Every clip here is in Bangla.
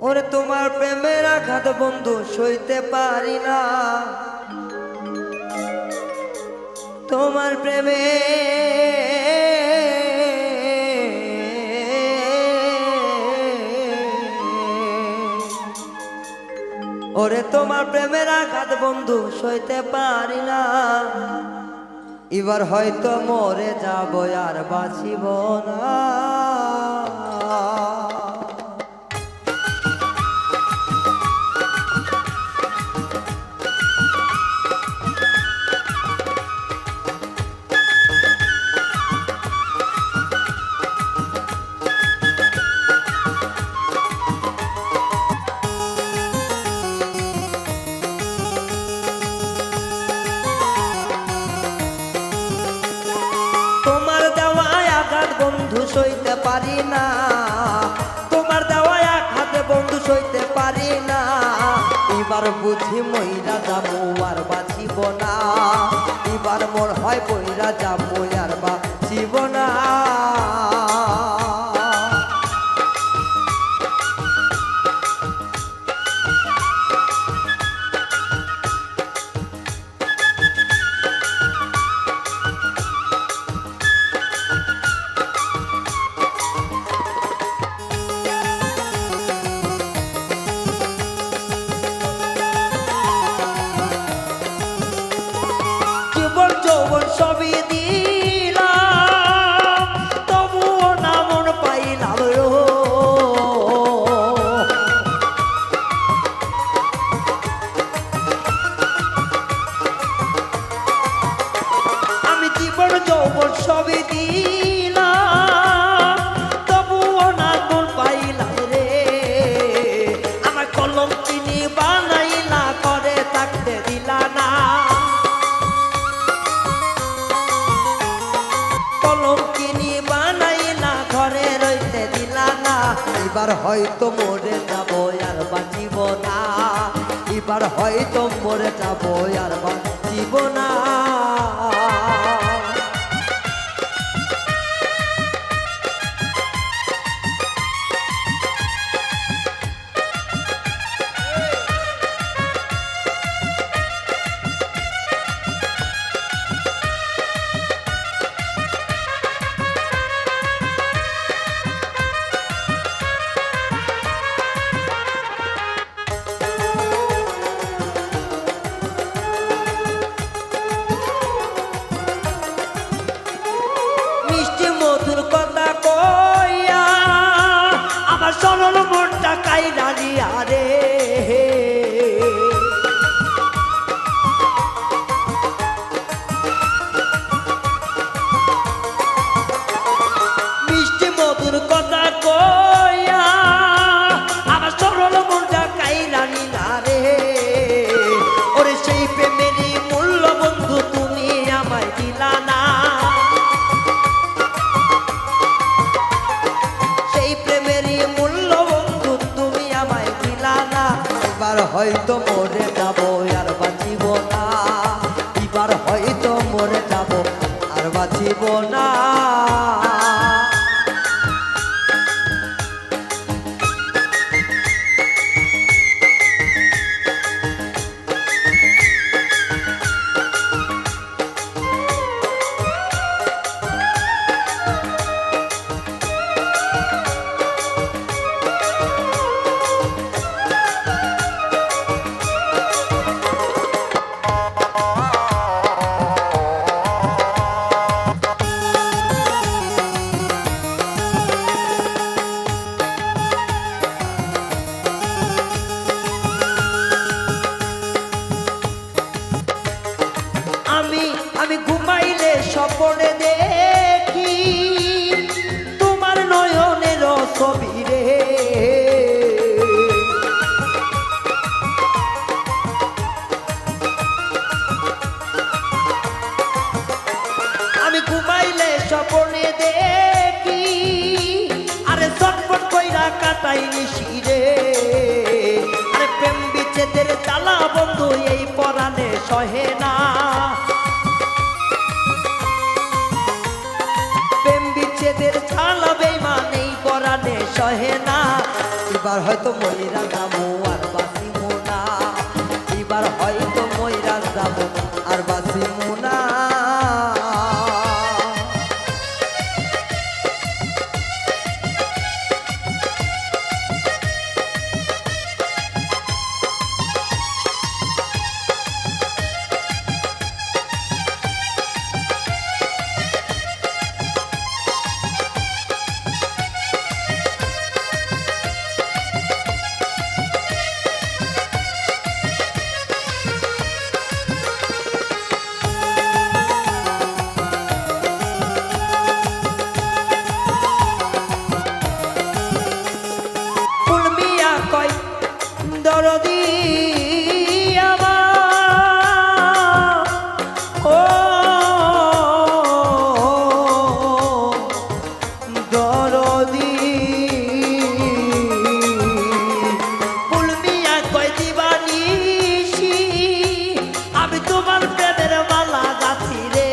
ওরে তোমার প্রেমের আঘাত বন্ধু সইতে পারি না, তোমার প্রেমে ওরে তোমার প্রেমের আঘাত বন্ধু সইতে পারি না। এবার হয়তো মরে যাব আর বাঁচিব না। বন্ধু সইতে পারি না, তোমার দেওয়া এক হাতে বন্ধু সইতে পারি না। এবার বুঝি মইরা যাবো আর বাঁচিব না, এবার মোর হয় বইরা যাবো আর বাঁচিব না। সবই দিলাম তবুও না মন পাইলাম রো। আমি জীবন যৌবন সবই দিলাম তবুও না মন পাইলাম রে। আমার কলম চিনি বানাইলা করে থাকতে দিলা না, কিনি বানাইলা ঘরে রইতে দিলা না। এবার হয়তো মরে যাব আর বাঁচিব না, এবার হয়তো মরে যাব আর বাঁচিব না। সরল মনটা কাইরা দিয়া রে, মিষ্টি মধুর কথা কইয়া আমার সরল মনটা কাইরা নিলা রে। ওরে সেই প্রেমেরই মূল্য বন্ধু তুমি আমায় দিলা না, সেই প্রেমেরই মূল্য বন্ধু তুমি আমায় দিলা না। এবার হয়তো মরে যাব আর বাঁচিব না, এবার হয়তো মরে যাব আর বাঁচিব না। আমি ঘুমাইলে স্বপ্নে দেখি তোমার নয়নের ছবি রে। আমি ঘুমাইলে স্বপ্নে দেখি আরে চটপট কইরা কাটাই নিশি রে। আরে প্রেম বিচ্ছেদের জ্বালা বন্ধু এই পরাণে সহে না, প্রেম বিচ্ছেদের জ্বালা বেঈমান এই পরাণে সহে না। এবার হয়তো মইরা যাবো আর বাঁচিব না, এবার হয়তো মইরা যাবো আর বাঁচিব না। দরদি আমার ও দরদি ফুলমিয়া কই দিবানিসি আমি তোমার প্রেমের মালা গাছি রে।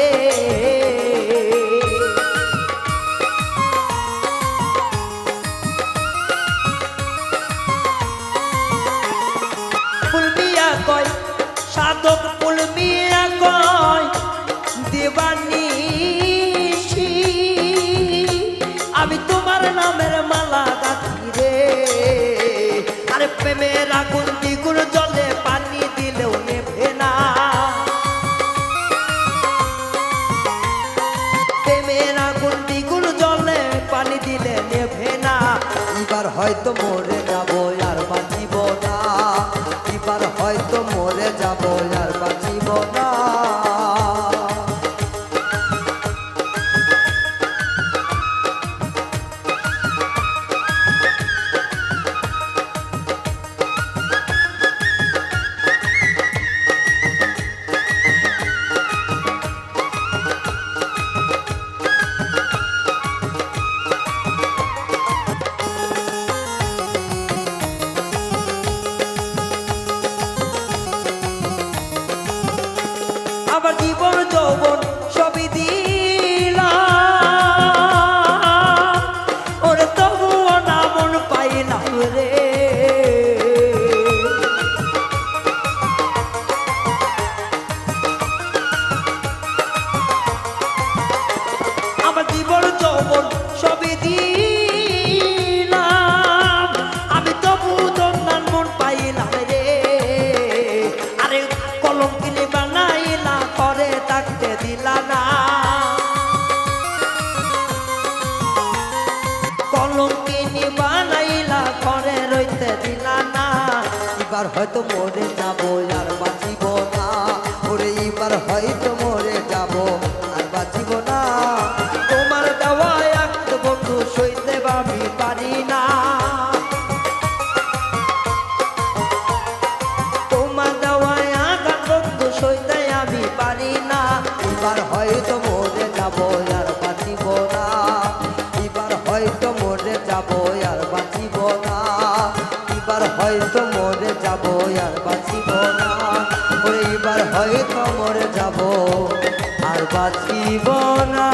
ফুলমিয়া কয় সাধক ফুলমিয়া কয় দেবানিসি আমি তোমার নামের মালা গাঁথি রে। আরে প্রেমের আগুন দ্বিগুণ জলে পানি দিলেও নেভে না, প্রেমের আগুন দ্বিগুণ জলে পানি দিলে নেভে না। এবার হয়তো মরে যাবো আর বাঁচিব না, এবার হয়তো মরে যাবো আর বাঁচিব না। আমার জীবন যৌবন সবই দিলাম ওরে তবুও না মন পাইলাম রে। আমার জীবন যৌবন সবই দিলাম আমি তবু তোর নাম মন পাইলাম রে। আরে কলম কিনে বানাইলা করে থাকতে দিলা না, কলম কিনে বানাইলা করে রইতে দিলা না। এবার হয়তো মরে যাবো আর বাঁচিব না, ওরে এবার হয়তো মরে যাবো আর বাঁচিব না। তোমার দেওয়া এক বন্ধু সইতে আমি পারি না, তোমার দেওয়া এক বন্ধু সইতে আমি পারি না। এবার হয়তো মরে যাবো আর বাঁচিব না, এবার হয়তো মরে যাবো আর বাঁচিব না, এবার হয়তো মরে যাবো আর বাঁচিব না, ওরে এবার হয়তো মরে যাবো আর বাঁচিব না।